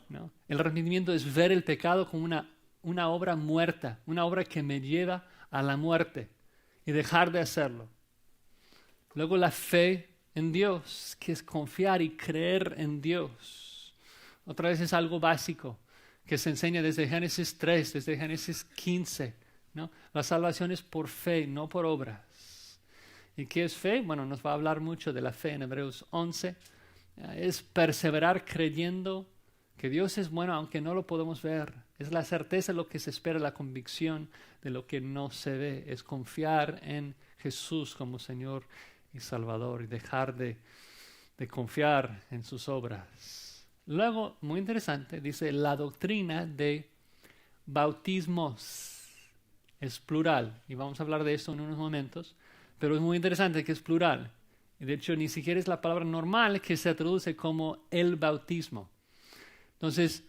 ¿no? El arrepentimiento es ver el pecado como una obra muerta, una obra que me lleva a la muerte y dejar de hacerlo. Luego la fe en Dios, que es confiar y creer en Dios. Otra vez es algo básico que se enseña desde Génesis 3, desde Génesis 15, ¿no? La salvación es por fe, no por obras. ¿Y qué es fe? Bueno, nos va a hablar mucho de la fe en Hebreos 11. Es perseverar creyendo que Dios es bueno aunque no lo podemos ver. Es la certeza de lo que se espera, la convicción de lo que no se ve. Es confiar en Jesús como Señor y Salvador y dejar de confiar en sus obras. Luego, muy interesante, dice la doctrina de bautismos. Es plural y vamos a hablar de esto en unos momentos, pero es muy interesante que es plural. De hecho, ni siquiera es la palabra normal que se traduce como el bautismo. Entonces,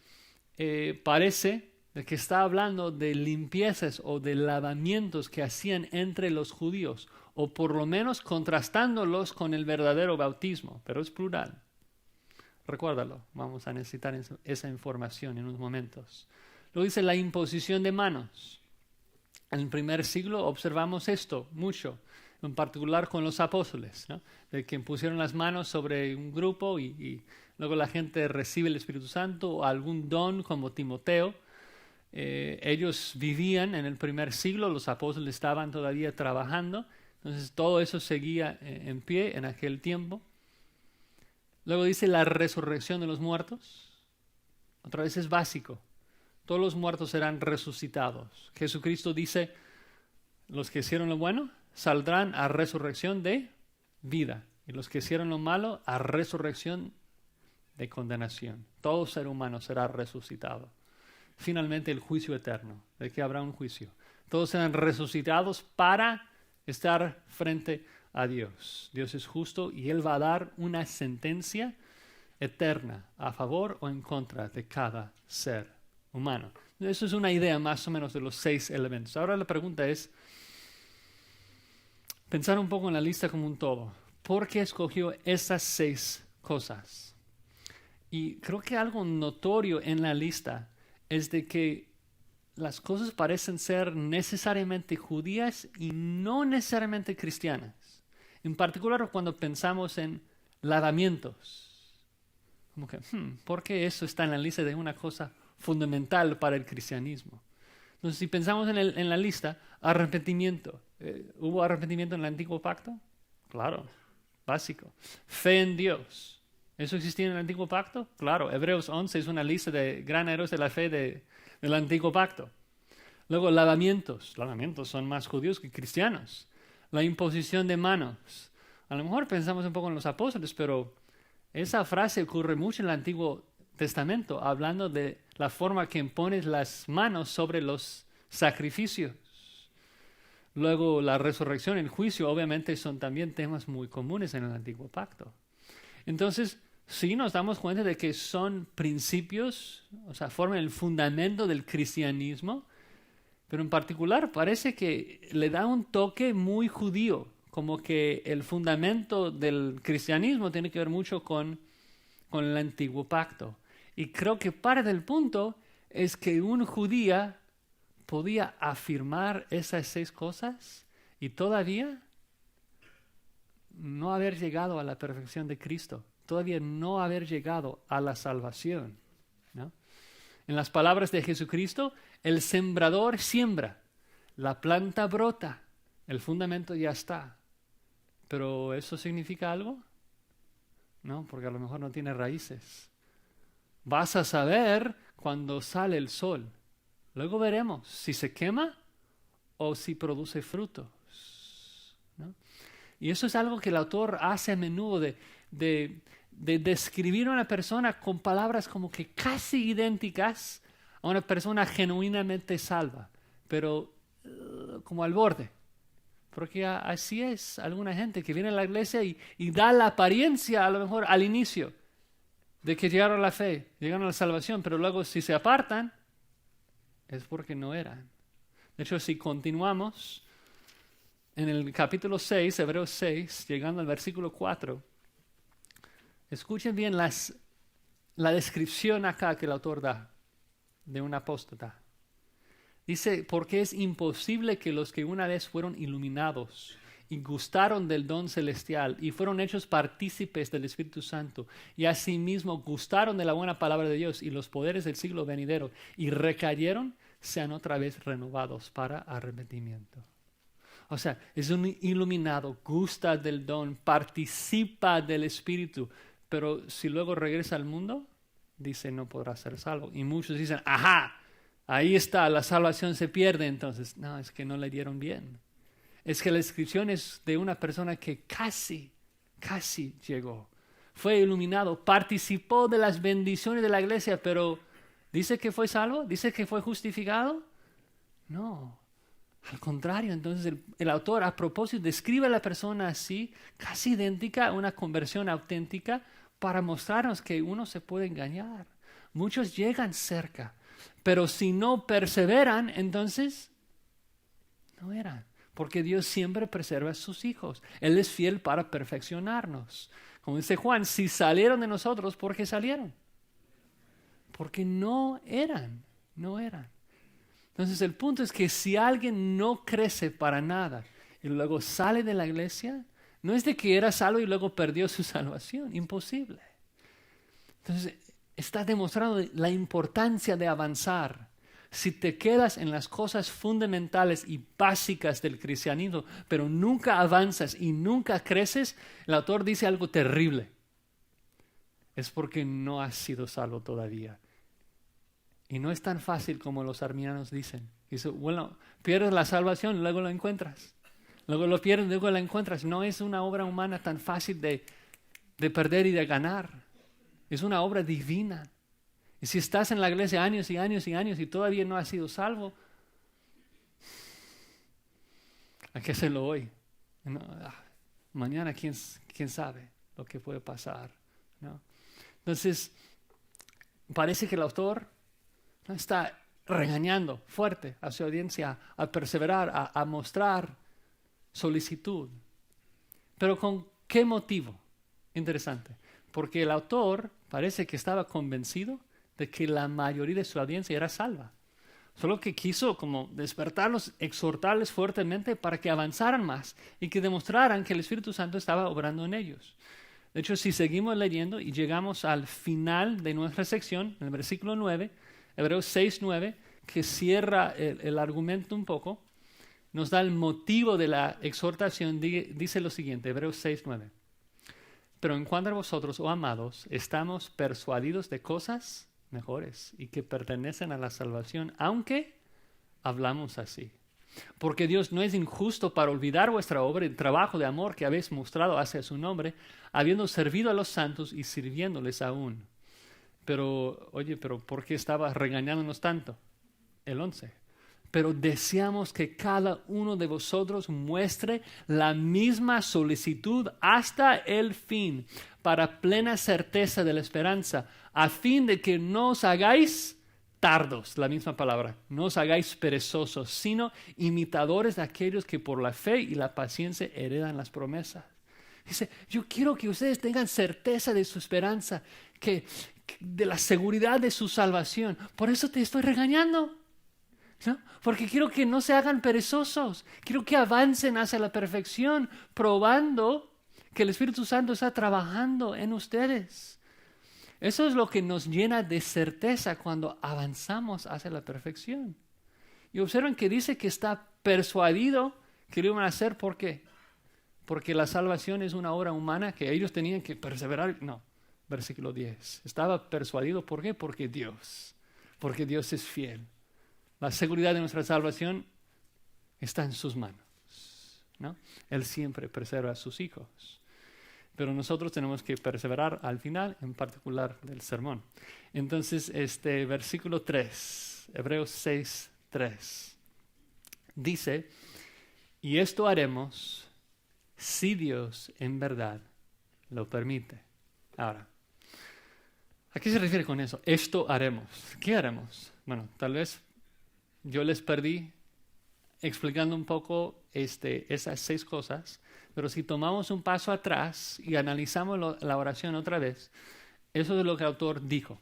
parece que está hablando de limpiezas o de lavamientos que hacían entre los judíos, o por lo menos contrastándolos con el verdadero bautismo, pero es plural. Recuérdalo, vamos a necesitar esa información en unos momentos. Luego dice la imposición de manos. En el primer siglo observamos esto mucho, en particular con los apóstoles, ¿no? De que pusieron las manos sobre un grupo y luego la gente recibe el Espíritu Santo o algún don como Timoteo. Ellos vivían en el primer siglo, los apóstoles estaban todavía trabajando, entonces todo eso seguía en pie en aquel tiempo. Luego dice la resurrección de los muertos. Otra vez es básico. Todos los muertos serán resucitados. Jesucristo dice, los que hicieron lo bueno saldrán a resurrección de vida. Y los que hicieron lo malo a resurrección de condenación. Todo ser humano será resucitado. Finalmente el juicio eterno, de que habrá un juicio. Todos serán resucitados para estar frente a Dios. Dios es justo y Él va a dar una sentencia eterna a favor o en contra de cada ser humano. Eso es una idea más o menos de los 6 elementos. Ahora la pregunta es pensar un poco en la lista como un todo. ¿Por qué escogió esas 6 cosas? Y creo que algo notorio en la lista es de que las cosas parecen ser necesariamente judías y no necesariamente cristianas. En particular cuando pensamos en lavamientos. Como que, ¿por qué eso está en la lista de una cosa fundamental para el cristianismo? Entonces, si pensamos en la lista, arrepentimiento. ¿Hubo arrepentimiento en el Antiguo Pacto? Claro, básico. Fe en Dios. ¿Eso existía en el Antiguo Pacto? Claro, Hebreos 11 es una lista de gran héroes de la fe del Antiguo Pacto. Luego, lavamientos. Lavamientos son más judíos que cristianos. La imposición de manos. A lo mejor pensamos un poco en los apóstoles, pero esa frase ocurre mucho en el Antiguo Testamento, hablando de la forma que impones las manos sobre los sacrificios. Luego, la resurrección y el juicio, obviamente, son también temas muy comunes en el Antiguo Pacto. Entonces, sí nos damos cuenta de que son principios, o sea, forman el fundamento del cristianismo, pero en particular parece que le da un toque muy judío, como que el fundamento del cristianismo tiene que ver mucho con el Antiguo Pacto. Y creo que parte del punto es que un judía podía afirmar esas 6 cosas y todavía no haber llegado a la perfección de Cristo, todavía no haber llegado a la salvación, ¿no? En las palabras de Jesucristo, el sembrador siembra, la planta brota, el fundamento ya está. ¿Pero eso significa algo? No, porque a lo mejor no tiene raíces. Vas a saber cuando sale el sol. Luego veremos si se quema o si produce frutos, ¿no? Y eso es algo que el autor hace a menudo de describir a una persona con palabras como que casi idénticas a una persona genuinamente salva, pero como al borde. Porque así es alguna gente que viene a la iglesia y da la apariencia a lo mejor al inicio de que llegaron a la fe, llegaron a la salvación, pero luego si se apartan es porque no eran. De hecho, si continuamos en el capítulo 6, Hebreos 6, llegando al versículo 4, escuchen bien la descripción acá que el autor da de un apóstata. Dice, porque es imposible que los que una vez fueron iluminados y gustaron del don celestial y fueron hechos partícipes del Espíritu Santo y asimismo gustaron de la buena palabra de Dios y los poderes del siglo venidero y recayeron, sean otra vez renovados para arrepentimiento. O sea, es un iluminado, gusta del don, participa del Espíritu, pero si luego regresa al mundo, dice no podrá ser salvo. Y muchos dicen, ajá, ahí está, la salvación se pierde entonces. No, es que no le dieron bien. Es que la descripción es de una persona que casi llegó. Fue iluminado, participó de las bendiciones de la iglesia, pero ¿dice que fue salvo? ¿Dice que fue justificado? No. Al contrario, entonces el autor a propósito describe a la persona así, casi idéntica a una conversión auténtica, para mostrarnos que uno se puede engañar. Muchos llegan cerca, pero si no perseveran, entonces no eran. Porque Dios siempre preserva a sus hijos. Él es fiel para perfeccionarnos. Como dice Juan, si salieron de nosotros, ¿por qué salieron? Porque no eran. Entonces el punto es que si alguien no crece para nada y luego sale de la iglesia, no es de que era salvo y luego perdió su salvación. Imposible. Entonces está demostrando la importancia de avanzar. Si te quedas en las cosas fundamentales y básicas del cristianismo, pero nunca avanzas y nunca creces, el autor dice algo terrible. Es porque no has sido salvo todavía. Y no es tan fácil como los arminianos dicen. Dice, bueno, pierdes la salvación, luego lo encuentras. Luego lo pierdes, luego la encuentras. No es una obra humana tan fácil de perder y de ganar. Es una obra divina. Y si estás en la iglesia años y años y años y todavía no has sido salvo, hay que hacerlo hoy. No, mañana, ¿quién sabe lo que puede pasar? ¿No? Entonces, parece que el autor no está regañando fuerte a su audiencia a perseverar, a mostrar solicitud. Pero ¿con qué motivo? Interesante. Porque el autor parece que estaba convencido de que la mayoría de su audiencia era salva. Solo que quiso como despertarlos, exhortarles fuertemente para que avanzaran más y que demostraran que el Espíritu Santo estaba obrando en ellos. De hecho, si seguimos leyendo y llegamos al final de nuestra sección, en el versículo 9, Hebreos 6:9, que cierra el argumento un poco, nos da el motivo de la exhortación, dice lo siguiente, Hebreos 6:9. Pero en cuanto a vosotros, oh amados, estamos persuadidos de cosas mejores y que pertenecen a la salvación, aunque hablamos así. Porque Dios no es injusto para olvidar vuestra obra y el trabajo de amor que habéis mostrado hacia su nombre, habiendo servido a los santos y sirviéndoles aún. Pero ¿por qué estaba regañándonos tanto? El 11. Pero deseamos que cada uno de vosotros muestre la misma solicitud hasta el fin, para plena certeza de la esperanza, a fin de que no os hagáis tardos, la misma palabra, no os hagáis perezosos, sino imitadores de aquellos que por la fe y la paciencia heredan las promesas. Dice, yo quiero que ustedes tengan certeza de su esperanza, de la seguridad de su salvación. Por eso te estoy regañando. ¿No? Porque quiero que no se hagan perezosos, quiero que avancen hacia la perfección, probando que el Espíritu Santo está trabajando en ustedes. Eso es lo que nos llena de certeza cuando avanzamos hacia la perfección. Y observen que dice que está persuadido que lo iban a hacer. ¿Por qué? Porque la salvación es una obra humana que ellos tenían que perseverar. No, versículo 10. Estaba persuadido, ¿por qué? Porque Dios es fiel. La seguridad de nuestra salvación está en sus manos, ¿no? Él siempre preserva a sus hijos. Pero nosotros tenemos que perseverar al final, en particular del sermón. Entonces, versículo 3, Hebreos 6:3, dice, y esto haremos si Dios en verdad lo permite. Ahora, ¿a qué se refiere con eso? Esto haremos. ¿Qué haremos? Bueno, tal vez yo les perdí explicando un poco esas 6 cosas, pero si tomamos un paso atrás y analizamos la oración otra vez, eso es lo que el autor dijo.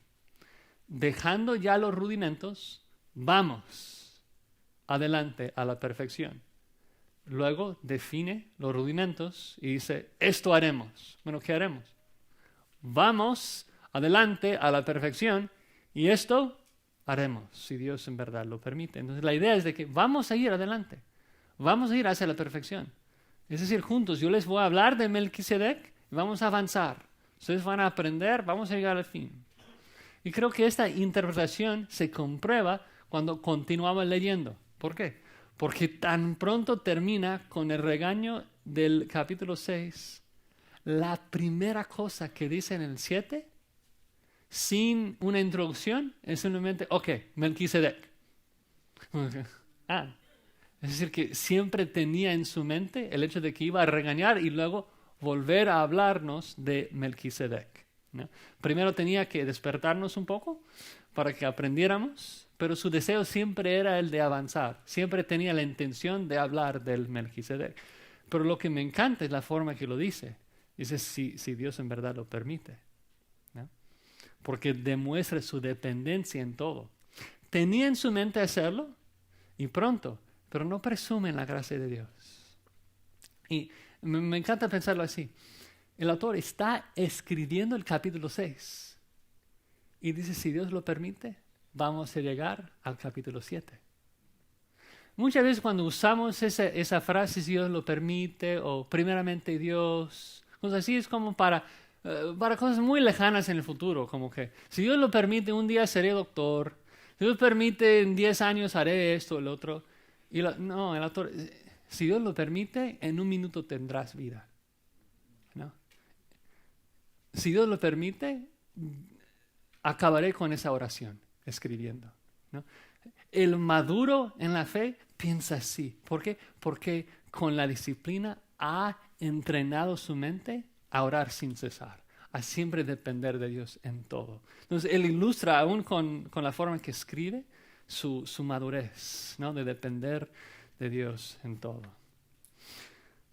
Dejando ya los rudimentos, vamos adelante a la perfección. Luego define los rudimentos y dice, esto haremos. Bueno, ¿qué haremos? Vamos adelante a la perfección y esto haremos, si Dios en verdad lo permite. Entonces la idea es de que vamos a ir adelante, vamos a ir hacia la perfección. Es decir, juntos yo les voy a hablar de Melquisedec y vamos a avanzar. Ustedes van a aprender, vamos a llegar al fin. Y creo que esta interpretación se comprueba cuando continuamos leyendo. ¿Por qué? Porque tan pronto termina con el regaño del capítulo 6, la primera cosa que dice en el 7, sin una introducción, es simplemente, ok, Melquisedec. Es decir, que siempre tenía en su mente el hecho de que iba a regañar y luego volver a hablarnos de Melquisedec, ¿no? Primero tenía que despertarnos un poco para que aprendiéramos, pero su deseo siempre era el de avanzar. Siempre tenía la intención de hablar del Melquisedec. Pero lo que me encanta es la forma que lo dice. Dice, si Dios en verdad lo permite, ¿no? Porque demuestra su dependencia en todo. Tenía en su mente hacerlo y pronto, pero no presume en la gracia de Dios. Y me encanta pensarlo así. El autor está escribiendo el capítulo 6 y dice, si Dios lo permite, vamos a llegar al capítulo 7. Muchas veces cuando usamos esa frase, si Dios lo permite, o primeramente Dios, cosas así, es como para cosas muy lejanas en el futuro, como que si Dios lo permite, un día seré doctor, si Dios permite, en 10 años haré esto o el otro. No, el autor, si Dios lo permite, en 1 minuto tendrás vida, ¿no? Si Dios lo permite, acabaré con esa oración escribiendo, ¿no? El maduro en la fe piensa así. ¿Por qué? Porque con la disciplina ha entrenado su mente a orar sin cesar, a siempre depender de Dios en todo. Entonces, él ilustra aún con la forma en que escribe su madurez, ¿no? De depender de Dios en todo.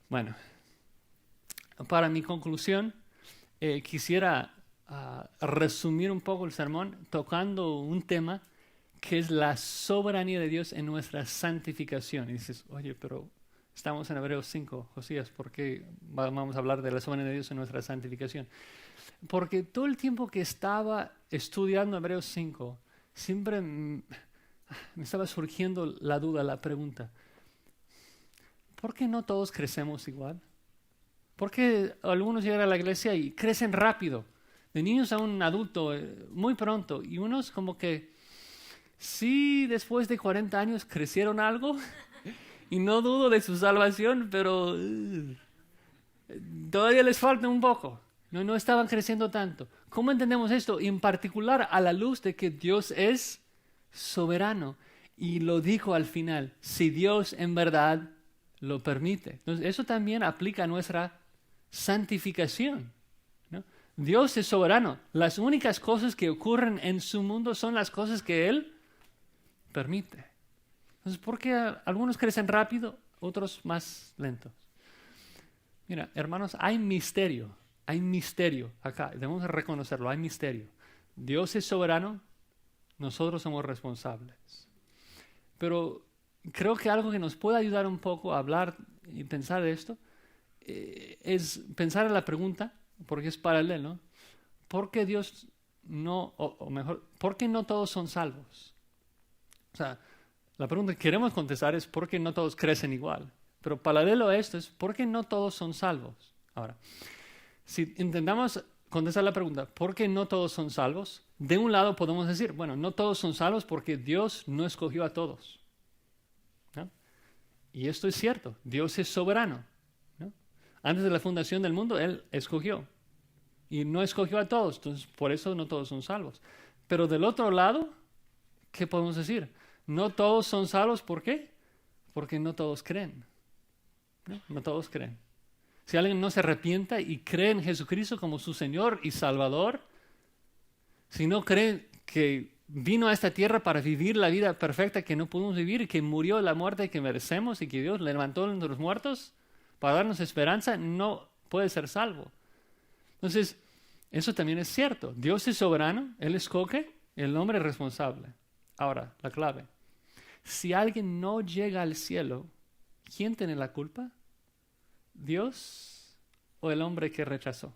Bueno, para mi conclusión, quisiera resumir un poco el sermón tocando un tema que es la soberanía de Dios en nuestra santificación. Y dices, oye, pero estamos en Hebreos 5, Josías, ¿por qué vamos a hablar de la soberanía de Dios en nuestra santificación? Porque todo el tiempo que estaba estudiando Hebreos 5, siempre me estaba surgiendo la duda, la pregunta, ¿por qué no todos crecemos igual? ¿Por qué algunos llegan a la iglesia y crecen rápido? De niños a un adulto muy pronto. Y unos como que sí, después de 40 años crecieron algo. Y no dudo de su salvación, pero todavía les falta un poco. No estaban creciendo tanto. ¿Cómo entendemos esto? En particular a la luz de que Dios es soberano. Y lo dijo al final, si Dios en verdad lo permite. Entonces, eso también aplica a nuestra santificación, ¿no? Dios es soberano. Las únicas cosas que ocurren en su mundo son las cosas que Él permite. Entonces, ¿por qué algunos crecen rápido, otros más lentos? Mira, hermanos, hay misterio acá. Debemos reconocerlo, hay misterio. Dios es soberano, nosotros somos responsables. Pero creo que algo que nos puede ayudar un poco a hablar y pensar de esto es pensar en la pregunta, porque es paralelo, ¿por qué Dios no, o mejor, por qué no todos son salvos? O sea, la pregunta que queremos contestar es ¿por qué no todos crecen igual? Pero paralelo a esto es ¿por qué no todos son salvos? Ahora, si intentamos contestar la pregunta ¿por qué no todos son salvos? De un lado podemos decir, bueno, no todos son salvos porque Dios no escogió a todos, ¿no? Y esto es cierto, Dios es soberano, ¿no? Antes de la fundación del mundo, Él escogió. Y no escogió a todos, entonces por eso no todos son salvos. Pero del otro lado, ¿qué podemos decir? No todos son salvos, ¿por qué? Porque no todos creen. No todos creen. Si alguien no se arrepienta y cree en Jesucristo como su Señor y Salvador, si no cree que vino a esta tierra para vivir la vida perfecta que no pudimos vivir y que murió la muerte que merecemos y que Dios le levantó entre los muertos para darnos esperanza, no puede ser salvo. Entonces, eso también es cierto. Dios es soberano, Él escoge, el hombre es responsable. Ahora, la clave. Si alguien no llega al cielo, ¿quién tiene la culpa? ¿Dios o el hombre que rechazó?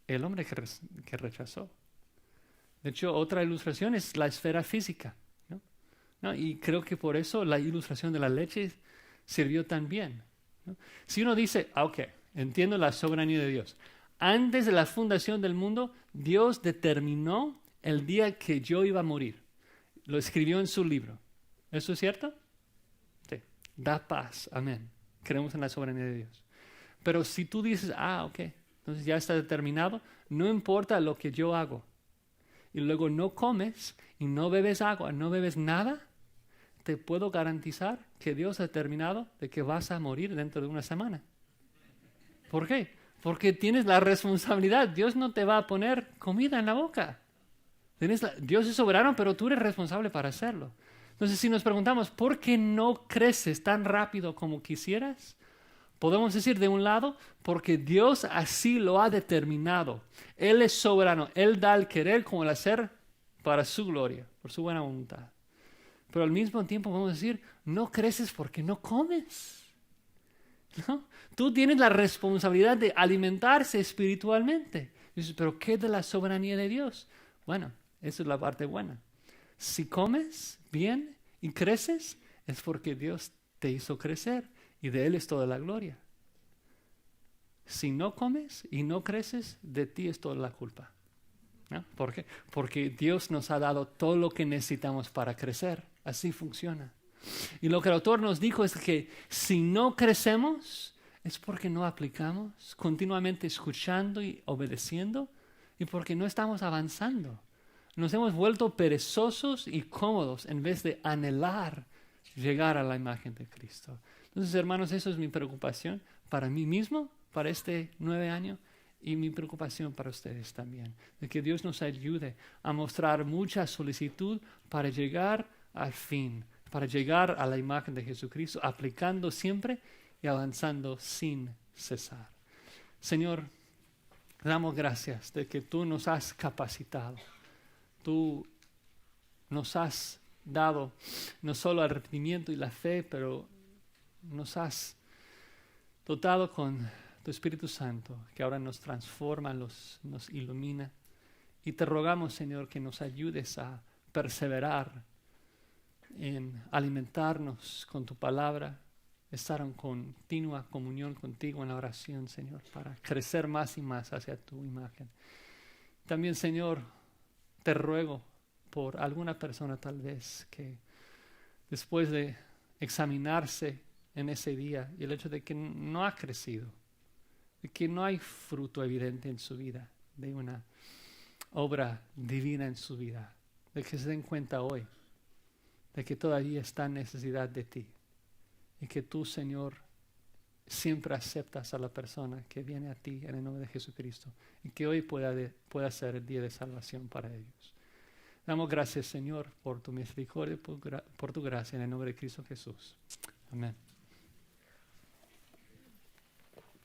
El hombre que rechazó. De hecho, otra ilustración es la esfera física, ¿no? ¿No? Y creo que por eso la ilustración de la leche sirvió tan bien, ¿no? Si uno dice, ok, entiendo la soberanía de Dios. Antes de la fundación del mundo, Dios determinó el día que yo iba a morir. Lo escribió en su libro. ¿Eso es cierto? Sí. Da paz. Amén. Creemos en la soberanía de Dios. Pero si tú dices, ok, entonces ya está determinado, no importa lo que yo hago, y luego no comes y no bebes agua, no bebes nada, te puedo garantizar que Dios ha determinado de que vas a morir dentro de una semana. ¿Por qué? Porque tienes la responsabilidad. Dios no te va a poner comida en la boca. Dios es soberano, pero tú eres responsable para hacerlo. Entonces, si nos preguntamos, ¿por qué no creces tan rápido como quisieras? Podemos decir, de un lado, porque Dios así lo ha determinado. Él es soberano. Él da el querer como el hacer para su gloria, por su buena voluntad. Pero al mismo tiempo podemos decir, no creces porque no comes, ¿no? Tú tienes la responsabilidad de alimentarse espiritualmente. Dices, ¿pero qué de la soberanía de Dios? Bueno, esa es la parte buena. Si comes bien y creces, es porque Dios te hizo crecer y de Él es toda la gloria. Si no comes y no creces, de ti es toda la culpa, ¿no? ¿Por qué? Porque Dios nos ha dado todo lo que necesitamos para crecer. Así funciona. Y lo que el autor nos dijo es que si no crecemos, es porque no aplicamos, continuamente escuchando y obedeciendo, y porque no estamos avanzando. Nos hemos vuelto perezosos y cómodos en vez de anhelar llegar a la imagen de Cristo. Entonces, hermanos, eso es mi preocupación para mí mismo, para este 9 años, y mi preocupación para ustedes también. De que Dios nos ayude a mostrar mucha solicitud para llegar al fin, para llegar a la imagen de Jesucristo, aplicando siempre y avanzando sin cesar. Señor, damos gracias de que tú nos has capacitado. Tú nos has dado no solo el arrepentimiento y la fe, pero nos has dotado con tu Espíritu Santo, que ahora nos transforma, nos ilumina. Y te rogamos, Señor, que nos ayudes a perseverar en alimentarnos con tu palabra, estar en continua comunión contigo en la oración, Señor, para crecer más y más hacia tu imagen. También, Señor, te ruego por alguna persona tal vez que después de examinarse en ese día y el hecho de que no ha crecido, de que no hay fruto evidente en su vida, de una obra divina en su vida, de que se den cuenta hoy de que todavía está en necesidad de ti y que tú, Señor, siempre aceptas a la persona que viene a ti en el nombre de Jesucristo y que hoy pueda ser el día de salvación para ellos. Damos gracias, Señor, por tu misericordia, por tu gracia en el nombre de Cristo Jesús. Amén.